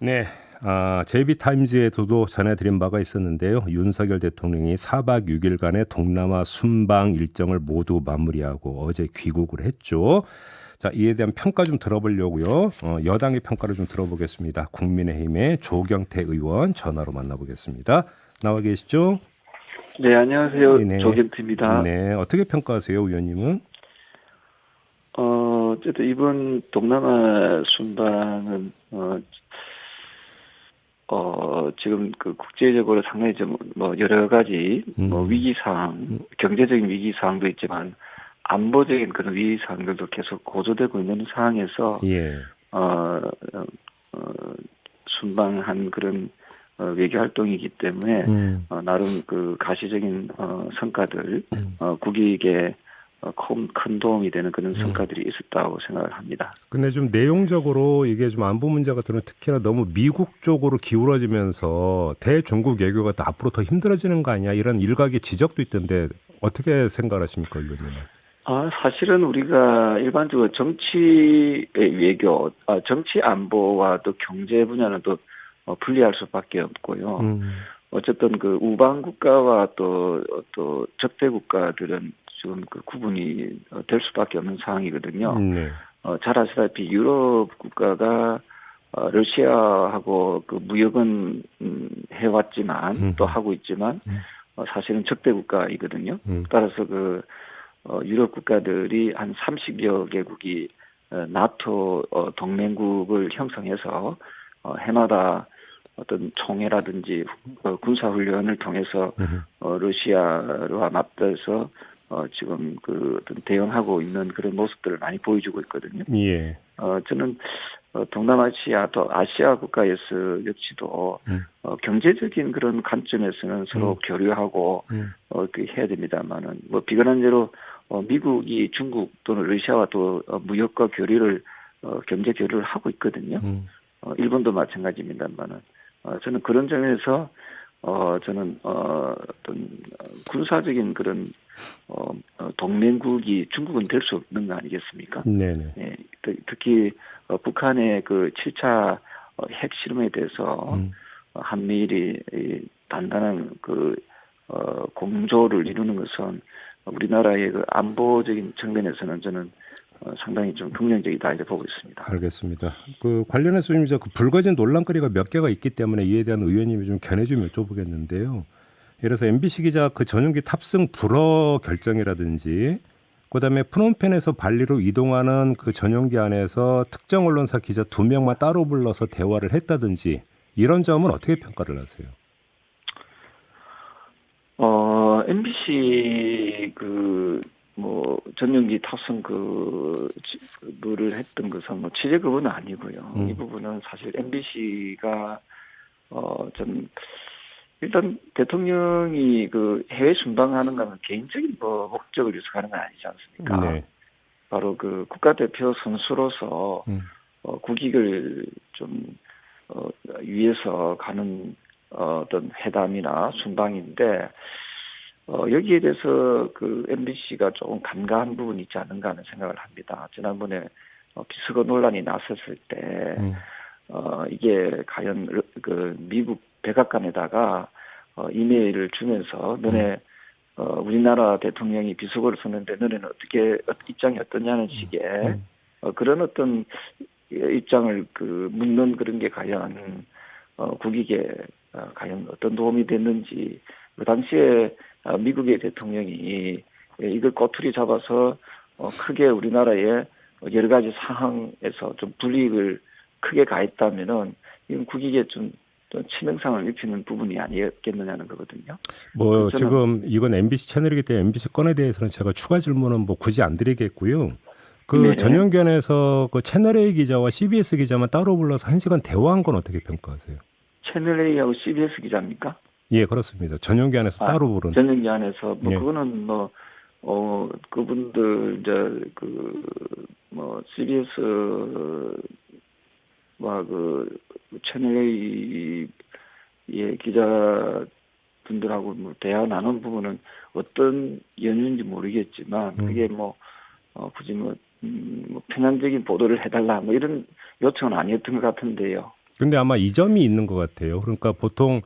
네, JB타임즈에서도 전해드린 바가 있었는데요. 윤석열 대통령이 4박 6일간의 동남아 순방 일정을 모두 마무리하고 어제 귀국을 했죠. 자, 이에 대한 평가 좀 들어보려고요. 여당의 평가를 좀 들어보겠습니다. 국민의힘의 조경태 의원 전화로 만나보겠습니다. 나와 계시죠? 네, 안녕하세요. 네, 조경태입니다. 네, 어떻게 평가하세요, 의원님은? 어쨌든 이번 동남아 순방은, 지금 그 국제적으로 상당히 좀 뭐 여러 가지 뭐 위기사항, 경제적인 위기사항도 있지만 안보적인 그런 위기사항들도 계속 고조되고 있는 상황에서, 예, 어, 어, 순방한 그런 외교 활동이기 때문에, 나름 그 가시적인 성과들, 국익에 큰 도움이 되는 그런 성과들이 있었다고 생각을 합니다. 근데 좀 내용적으로 이게 좀 안보 문제 같은 경우는 특히나 너무 미국 쪽으로 기울어지면서 대중국 외교가 또 앞으로 더 힘들어지는 거 아니야? 이런 일각의 지적도 있던데 어떻게 생각하십니까, 의원님은? 사실은 우리가 일반적으로 정치 외교, 정치 안보와 또 경제 분야는 또 분리할 수밖에 없고요. 음, 어쨌든 그 우방 국가와 또 적대 국가들은 지금 그 구분이 될 수밖에 없는 상황이거든요. 네, 잘 아시다시피 유럽 국가가 러시아하고 그 무역은 해왔지만 또 하고 있지만 사실은 적대 국가이거든요. 음, 따라서 그 유럽 국가들이 한 30여 개국이 나토 동맹국을 형성해서 해마다 어떤 총회라든지 군사훈련을 통해서 러시아와 맞대서 지금 그 어떤 대응하고 있는 그런 모습들을 많이 보여주고 있거든요. 예, 저는 동남아시아 또 아시아 국가에서 역시도 음, 경제적인 그런 관점에서는 서로 교류하고 음, 그 해야 됩니다만은 뭐 비근한 대로 미국이 중국 또는 러시아와 또 무역과 교류를 경제 교류를 하고 있거든요. 음, 일본도 마찬가지입니다만은 저는 그런 점에서 저는 어떤 군사적인 그런 동맹국이 중국은 될 수 없는 거 아니겠습니까? 네네, 예, 특히 북한의 그 7차 핵실험에 대해서 음. 한미일이 이 단단한 그 공조를 이루는 것은 우리나라의 그 안보적인 측면에서는 저는 상당히 좀 긍정적이다 이렇게 보고 있습니다. 알겠습니다. 그 관련해서 좀 이제 그 불거진 논란거리가 몇 개가 있기 때문에 이에 대한 의원님이 좀 견해 좀 여쭤보겠는데요. 예를 들어서 MBC 기자 그 전용기 탑승 불허 결정이라든지 그다음에 프놈펜에서 발리로 이동하는 그 전용기 안에서 특정 언론사 기자 2명만 따로 불러서 대화를 했다든지 이런 점은 어떻게 평가를 하세요? MBC 뭐 전용기 탑승 그를 했던 것은 뭐 취재 그분은 아니고요. 이 음, 부분은 사실 MBC가 좀 일단 대통령이 그 해외 순방하는 거는 개인적인 뭐 목적을 위해서 가는 건 아니지 않습니까? 네, 바로 그 국가대표 선수로서 음, 국익을 좀 위해서 가는 어떤 회담이나 순방인데 여기에 대해서 그 MBC가 조금 간과한 부분이 있지 않은가 하는 생각을 합니다. 지난번에 비스거 논란이 났었을 때 음, 이게 과연 그 미국 백악관에다가 이메일을 주면서 음, 너네 우리나라 대통령이 비서고를 썼는데 너네는 어떻게 입장이 어떠냐는 음, 식의 음, 그런 어떤 입장을 그 묻는 그런 게 과연 국익에 과연 어떤 도움이 됐는지 그 당시에 미국의 대통령이 이걸 꼬투리 잡아서 크게 우리나라의 여러 가지 상황에서 좀 불이익을 크게 가했다면은 이건 국익에 좀 치명상을 입히는 부분이 아니었겠느냐는 거거든요. 그래서 뭐 저는 지금 이건 MBC 채널이기 때문에 MBC 건에 대해서는 제가 추가 질문은 뭐 굳이 안 드리겠고요. 그 네, 전용견에서 그 채널 A 기자와 CBS 기자만 따로 불러서 1시간 대화한 건 어떻게 평가하세요? 채널 A하고 CBS 기자입니까? 예, 그렇습니다. 전용견에서 아, 따로 부른. 전용기 안에서 뭐 예. 그거는 뭐 그분들 이제 뭐 CBS와 그 채널 A의 기자분들하고 뭐 대화 나눈 부분은 어떤 연유인지 모르겠지만 음. 그게 뭐 굳이 뭐 편향적인 보도를 해달라 뭐 이런 요청은 아니었던 것 같은데요. 근데 아마 이 점이 있는 것 같아요. 그러니까 보통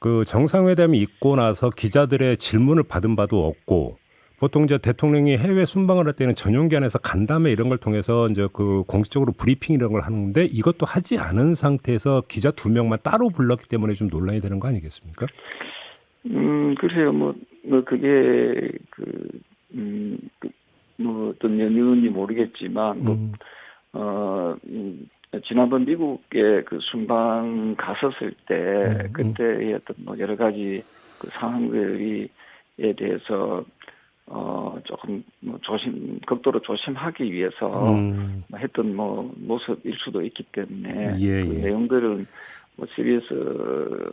그 정상회담이 있고 나서 기자들의 질문을 받은 바도 없고 보통 이제 대통령이 해외 순방을 할 때는 전용기관에서 간담회 이런 걸 통해서 이제 그 공식적으로 브리핑 이런 걸 하는데 이것도 하지 않은 상태에서 기자 2명만 따로 불렀기 때문에 좀 논란이 되는 거 아니겠습니까? 글쎄요, 그게, 뭐, 어떤 연유인지 모르겠지만, 음, 지난번 미국에 그 순방 갔었을 때, 음. 그때의 어떤 뭐 여러 가지 그 상황들에 대해서, 조금 뭐 극도로 조심하기 위해서 뭐 했던 뭐 모습일 수도 있기 때문에 예, 그 예. 내용들은 뭐 CBS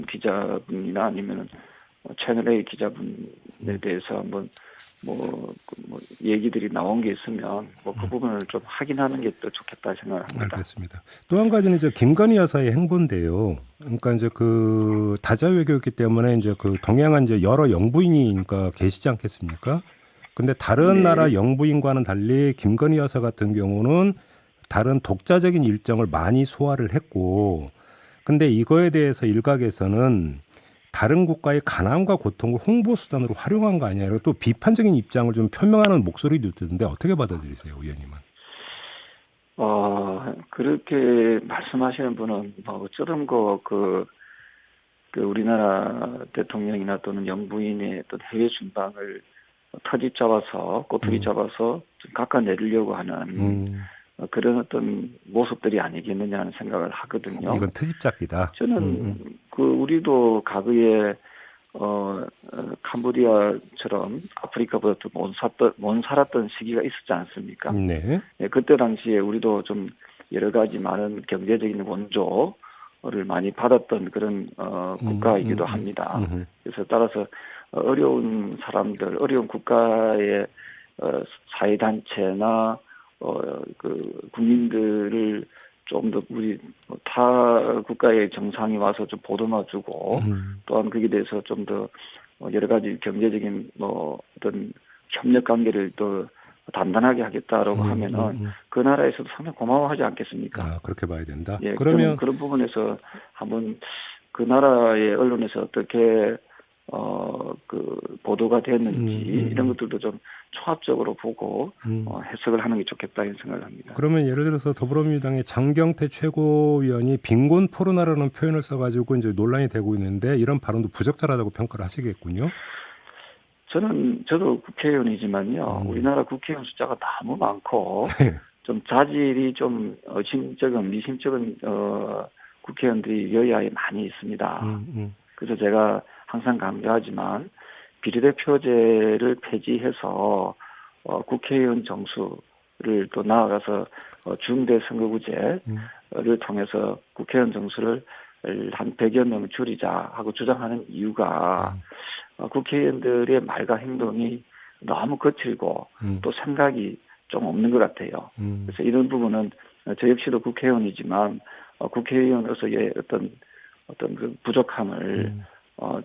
기자분이나 아니면 채널 A 기자분에 대해서 한번 뭐 얘기들이 나온 게 있으면 뭐 그 부분을 좀 확인하는 게 또 좋겠다 생각을 합니다. 알겠습니다. 또 한 가지는 이제 김건희 여사의 행보인데요. 그러니까 이제 그 다자 외교였기 때문에 이제 그 동양한 이제 여러 영부인이 그러니까 계시지 않겠습니까? 근데 다른 나라 네. 영부인과는 달리 김건희 여사 같은 경우는 다른 독자적인 일정을 많이 소화를 했고, 근데 이거에 대해서 일각에서는 다른 국가의 가난과 고통을 홍보 수단으로 활용한 거 아니냐, 또 비판적인 입장을 좀 표명하는 목소리도 듣는데 어떻게 받아들이세요, 의원님은? 그렇게 말씀하시는 분은 뭐 어쩌면 그 우리나라 대통령이나 또는 영부인의 어떤 해외 순방을 터집 잡아서 꼬투리 잡아서 좀 깎아내리려고 하는 음, 그런 어떤 모습들이 아니겠느냐 하는 생각을 하거든요. 이건 트집잡기다. 저는 그 우리도 과거에 캄보디아처럼 아프리카보다 더 못 살았던 시기가 있었지 않습니까? 네. 예, 그때 당시에 우리도 좀 여러 가지 많은 경제적인 원조를 많이 받았던 그런 국가이기도 합니다. 그래서 따라서 어려운 사람들, 어려운 국가의 사회단체나 그 국민들을 좀 더 우리 타 국가의 정상이 와서 좀 보듬어주고 또한 거기에 대해서 좀 더 여러 가지 경제적인 뭐 어떤 협력 관계를 더 단단하게 하겠다라고 하면은 그 나라에서도 상당히 고마워하지 않겠습니까? 아, 그렇게 봐야 된다. 예, 저는 그러면 그런 부분에서 한번 그 나라의 언론에서 어떻게 그 보도가 됐는지 이런 것들도 좀 종합적으로 보고 해석을 하는 게 좋겠다 이런 생각을 합니다. 그러면 예를 들어서 더불어민주당의 장경태 최고위원이 빈곤 포르나라는 표현을 써가지고 이제 논란이 되고 있는데 이런 발언도 부적절하다고 평가를 하시겠군요. 저도 국회의원이지만요, 우리나라 국회의원 숫자가 너무 많고 네. 좀 자질이 좀 의심쩍은 미심쩍은 국회의원들이 여야에 많이 있습니다. 그래서 제가 항상 강조하지만 비례대표제를 폐지해서 국회의원 정수를 또 나아가서 중대 선거구제를 통해서 국회의원 정수를 한 100여 명 줄이자 하고 주장하는 이유가 국회의원들의 말과 행동이 너무 거칠고 또 생각이 좀 없는 것 같아요. 그래서 이런 부분은 저 역시도 국회의원이지만 국회의원으로서의 어떤 그 부족함을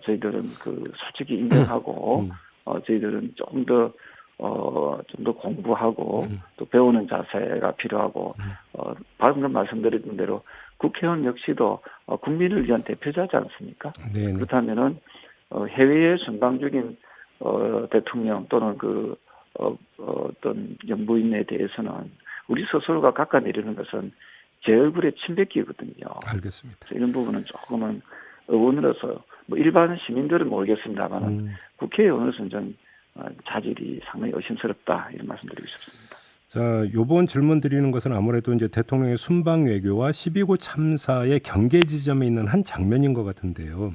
저희들은 그 솔직히 인정하고 저희들은 좀 더 공부하고 또 배우는 자세가 필요하고 방금 말씀드렸던 대로 국회의원 역시도 국민을 위한 대표자지 않습니까? 네네. 그렇다면은 해외에 순방 중인 대통령 또는 어떤 영부인에 대해서는 우리 스스로가 깎아내리는 것은 제 얼굴에 침뱉기거든요. 알겠습니다. 그래서 이런 부분은 조금은 의원으로서 뭐 일반 시민들은 모르겠습니다만 국회의원으로서는 좀 자질이 상당히 의심스럽다 이런 말씀드리고 싶습니다. 자, 요번 질문 드리는 것은 아무래도 이제 대통령의 순방 외교와 12구 참사의 경계 지점에 있는 한 장면인 것 같은데요.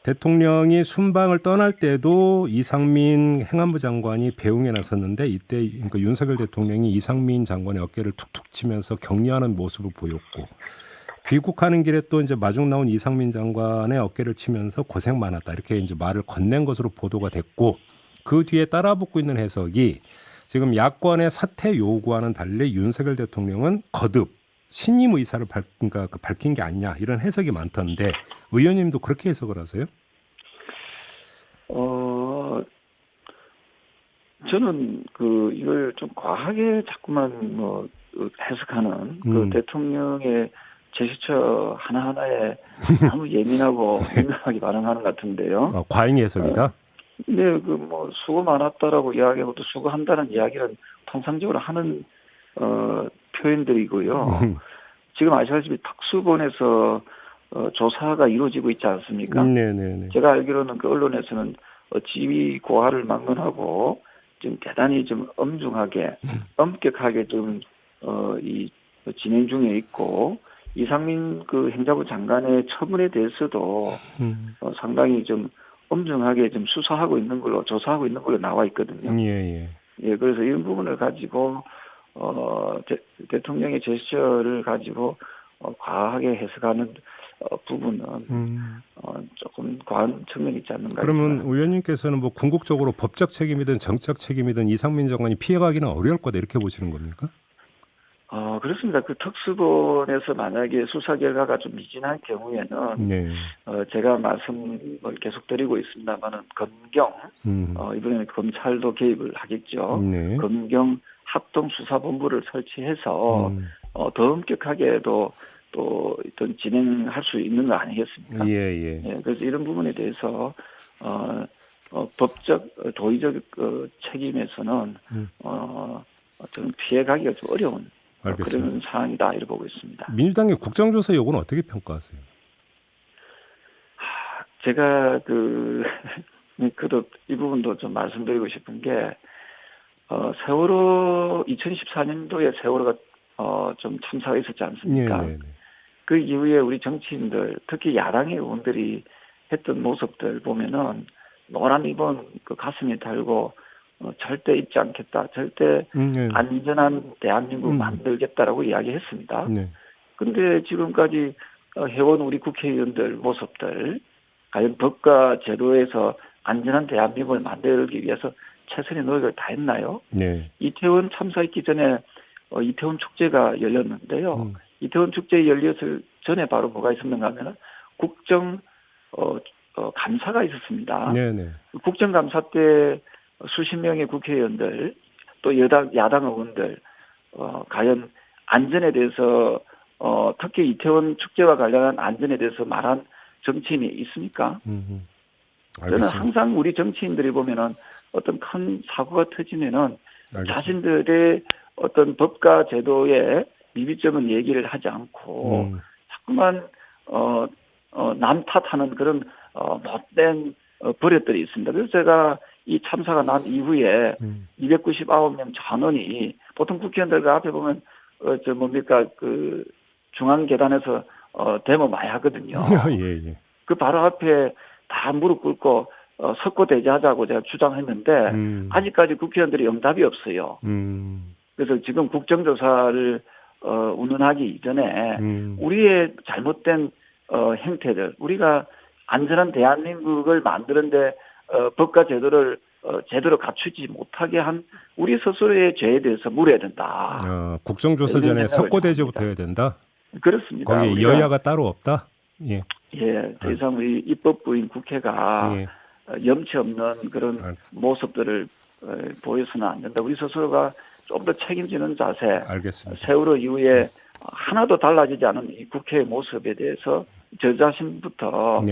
대통령이 순방을 떠날 때도 이상민 행안부 장관이 배웅에 나섰는데 이때 그러니까 윤석열 대통령이 이상민 장관의 어깨를 툭툭 치면서 격려하는 모습을 보였고 귀국하는 길에 또 이제 마중 나온 이상민 장관의 어깨를 치면서 고생 많았다 이렇게 이제 말을 건넨 것으로 보도가 됐고 그 뒤에 따라붙고 있는 해석이 지금 야권의 사퇴 요구와는 달리 윤석열 대통령은 거듭 신임 의사를 그러니까 밝힌 게 아니냐 이런 해석이 많던데 의원님도 그렇게 해석을 하세요? 저는 이걸 좀 과하게 자꾸만 해석하는 그 대통령의 제스처 하나하나에 너무 예민하고 민감하게 반응하는 것 같은데요. 과잉 해석이다. 근데 그 뭐 수고 많았다라고 이야기하고 또 수고한다는 이야기는 통상적으로 하는 표현들이고요. 지금 아시다시피 특수본에서 조사가 이루어지고 있지 않습니까? 네네네. 제가 알기로는 그 언론에서는 지위 고하를 막론하고 좀 대단히 좀 엄중하게 엄격하게 좀 이 진행 중에 있고 이상민 그 행자부 장관의 처분에 대해서도 상당히 좀 엄중하게 좀 수사하고 있는 걸로 조사하고 있는 걸로 나와 있거든요. 예. 예, 그래서 이런 부분을 가지고 대통령의 제스처를 가지고 과하게 해석하는 부분은 조금 과한 측면이 있지 않는가. 그러면 싶습니다. 의원님께서는 뭐 궁극적으로 법적 책임이든 정책 책임이든 이상민 장관이 피해가기는 어려울 거다 이렇게 보시는 겁니까? 그렇습니다. 그 특수본에서 만약에 수사 결과가 좀 미진한 경우에는 네. 제가 말씀을 계속 드리고 있습니다만은 검경 이번에는 검찰도 개입을 하겠죠. 네. 검경 합동수사본부를 설치해서 더 엄격하게도 또 어떤 진행할 수 있는 거 아니겠습니까? 예. 예, 그래서 이런 부분에 대해서 법적 도의적 책임에서는 좀 피해가기가 좀 어려운 알겠습니다. 그런 상황이다 이렇게 보고 있습니다. 민주당의 국정조사 요구는 어떻게 평가하세요? 제가 그도 이 부분도 좀 말씀드리고 싶은 게 세월호 2014년도에 세월호가 좀 참사가 있었지 않습니까? 네. 그 이후에 우리 정치인들 특히 야당의 의원들이 했던 모습들 보면은 노란 리본 그 가슴에 달고 절대 잊지 않겠다. 절대 네. 안전한 대한민국 만들겠다라고 이야기했습니다. 네. 그런데 지금까지 해온 우리 국회의원들 모습들 과연 법과 제도에서 안전한 대한민국을 만들기 위해서 최선의 노력을 다했나요? 네. 이태원 참사 있기 전에 이태원 축제가 열렸는데요. 이태원 축제 열렸을 전에 바로 뭐가 있었는가 하면 국정 감사가 있었습니다. 네. 국정감사 때 수십 명의 국회의원들 또 야당 의원들 과연 안전에 대해서 특히 이태원 축제와 관련한 안전에 대해서 말한 정치인이 있습니까? 저는 항상 우리 정치인들이 보면은 어떤 큰 사고가 터지면은 알겠습니다. 자신들의 어떤 법과 제도의 미비점은 얘기를 하지 않고 자꾸만 남 탓하는 그런 못된 버릇들이 있습니다. 그래서 제가 이 참사가 난 이후에 299명 전원이 보통 국회의원들 앞에 보면 그 중앙 계단에서 데모 많이 하거든요. 예. 그 바로 앞에 다 무릎 꿇고 석고 대지하자고 제가 주장했는데 아직까지 국회의원들이 응답이 없어요. 그래서 지금 국정조사를 운운하기 이전에 우리의 잘못된 행태들, 우리가 안전한 대한민국을 만드는데 법과 제도를 제대로 갖추지 못하게 한 우리 스스로의 죄에 대해서 물어야 된다. 국정조사 전에 석고대지부터 해야 된다? 그렇습니다. 거기에 여야가 따로 없다? 예. 예, 더 이상 우리 입법부인 국회가 염치 없는 그런 모습들을 보여서는 안 된다. 우리 스스로가 좀 더 책임지는 자세. 알겠습니다. 세월호 이후에 하나도 달라지지 않은 이 국회의 모습에 대해서 저 자신부터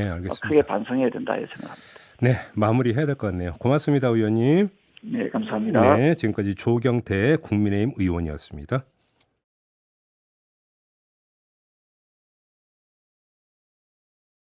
크게 반성해야 된다 이 생각합니다. 네, 마무리해야 될 것 같네요. 고맙습니다, 의원님. 네, 감사합니다. 네, 지금까지 조경태 국민의힘 의원이었습니다.